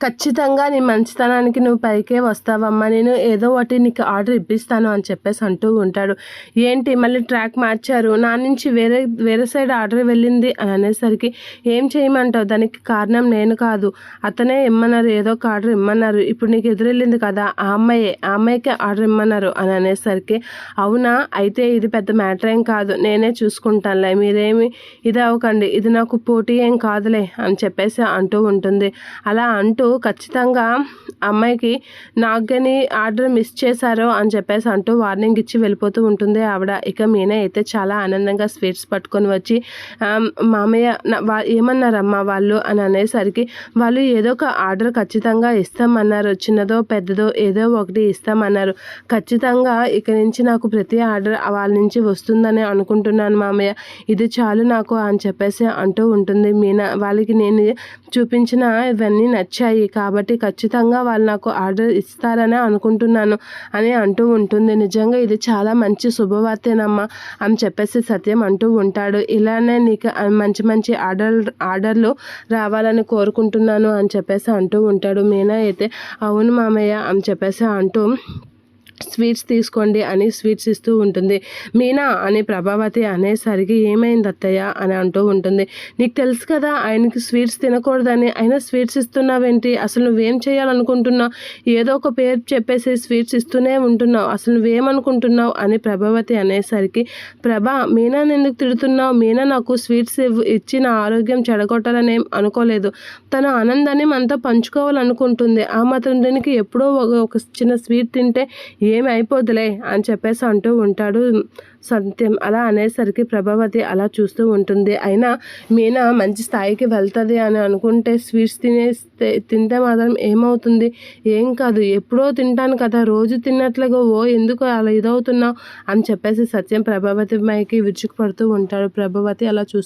ఖచ్చితంగా నీ మంచితనానికి నువ్వు పైకే వస్తావమ్మా. నేను ఏదో ఒకటి నీకు ఆర్డర్ ఇప్పిస్తాను అని చెప్పేసి అంటూ ఉంటాడు. ఏంటి మళ్ళీ ట్రాక్ మార్చారు, నా నుంచి వేరే వేరే సైడ్ ఆర్డర్ వెళ్ళింది అని అనేసరికి ఏం చేయమంటావు, దానికి కారణం నేను కాదు, అతనే ఇమ్మన్నారు, ఏదో ఒక ఆర్డర్ ఇమ్మన్నారు. ఇప్పుడు నీకు ఎదురెళ్ళింది కదా ఆ అమ్మాయికే ఆర్డర్ ఇమ్మన్నారు అని అనేసరికి అవునా, అయితే ఇది పెద్ద మ్యాటర్ ఏం కాదు, నేనే చూసుకుంటానులే, మీరేమి ఇది అవ్వకండి, ఇది నాకు పోటీ ఏం కాదులే అని చెప్పేసి అంటూ ఉంటుంది. అలా అంటూ ఖచ్చితంగా అమ్మాయికి నాకు కానీ ఆర్డర్ మిస్ చేశారో అని చెప్పేసి అంటూ వార్నింగ్ ఇచ్చి వెళ్ళిపోతూ ఉంటుంది ఆవిడ. ఇక మీనా అయితే చాలా ఆనందంగా స్వీట్స్ పట్టుకొని వచ్చి మామయ్య ఏమన్నారమ్మా వాళ్ళు అని అనేసరికి వాళ్ళు ఏదో ఒక ఆర్డర్ ఖచ్చితంగా ఇస్తామన్నారు, చిన్నదో పెద్దదో ఏదో ఒకటి ఇస్తామన్నారు, ఖచ్చితంగా ఇక నుంచి నాకు ప్రతి ఆర్డర్ వాళ్ళ నుంచి వస్తుందని అనుకుంటున్నాను మామయ్య, ఇది చాలు నాకు అని చెప్పేసి అంటూ ఉంటుంది మీనా. వాళ్ళకి నేను చూపించిన ఇవన్నీ నచ్చాయి కాబట్టి ఖచ్చితంగా వాళ్ళు నాకు ఆర్డర్ ఇస్తారనే అనుకుంటున్నాను అని అంటూ ఉంటుంది. నిజంగా ఇది చాలా మంచి శుభవార్తేనమ్మా అని చెప్పేసి సత్యం అంటూ ఉంటాడు. ఇలానే నీకు మంచి మంచి ఆర్డర్లు రావాలని కోరుకుంటున్నాను అని చెప్పేసి అంటూ ఉంటాడు. మీనా అయితే అవును మామయ్య అని చెప్పేసి అంటూ స్వీట్స్ తీసుకోండి అని స్వీట్స్ ఇస్తూ ఉంటుంది. మీనా అని ప్రభావతి అనేసరికి ఏమైంది అత్తయ్య అని అంటూ ఉంటుంది. నీకు తెలుసు కదా ఆయనకి స్వీట్స్ తినకూడదని, అయినా స్వీట్స్ ఇస్తున్నావేంటి, అసలు నువ్వేం చేయాలనుకుంటున్నావు, ఏదో ఒక పేరు చెప్పేసి స్వీట్స్ ఇస్తూనే ఉంటున్నావు, అసలు నువ్వేమనుకుంటున్నావు అని ప్రభావతి అనేసరికి మీనాని ఎందుకు తిడుతున్నావు, మీనా నాకు స్వీట్స్ ఇచ్చి నా ఆరోగ్యం చెడగొట్టాలని ఏం అనుకోలేదు, తను ఆనందాన్ని మనతో పంచుకోవాలనుకుంటుంది, ఆ మాత్రం దీనికి ఎప్పుడో ఒక చిన్న స్వీట్ తింటే ఏమి అయిపోదులే అని చెప్పేసి అంటూ ఉంటాడు సత్యం. అలా అనేసరికి ప్రభావతి అలా చూస్తూ ఉంటుంది. అయినా మీనా మంచి స్థాయికి వెళ్తుంది అని అనుకుంటే స్వీట్స్ తింటే మాత్రం ఏమవుతుంది, ఏం కాదు, ఎప్పుడో తింటాను కదా, రోజు తిన్నట్లుగా ఎందుకు అలా ఇదవుతున్నావు అని చెప్పేసి సత్యం ప్రభావతి మైకి విరుచుకు పడుతూ ఉంటాడు. ప్రభావతి అలా చూస్తూ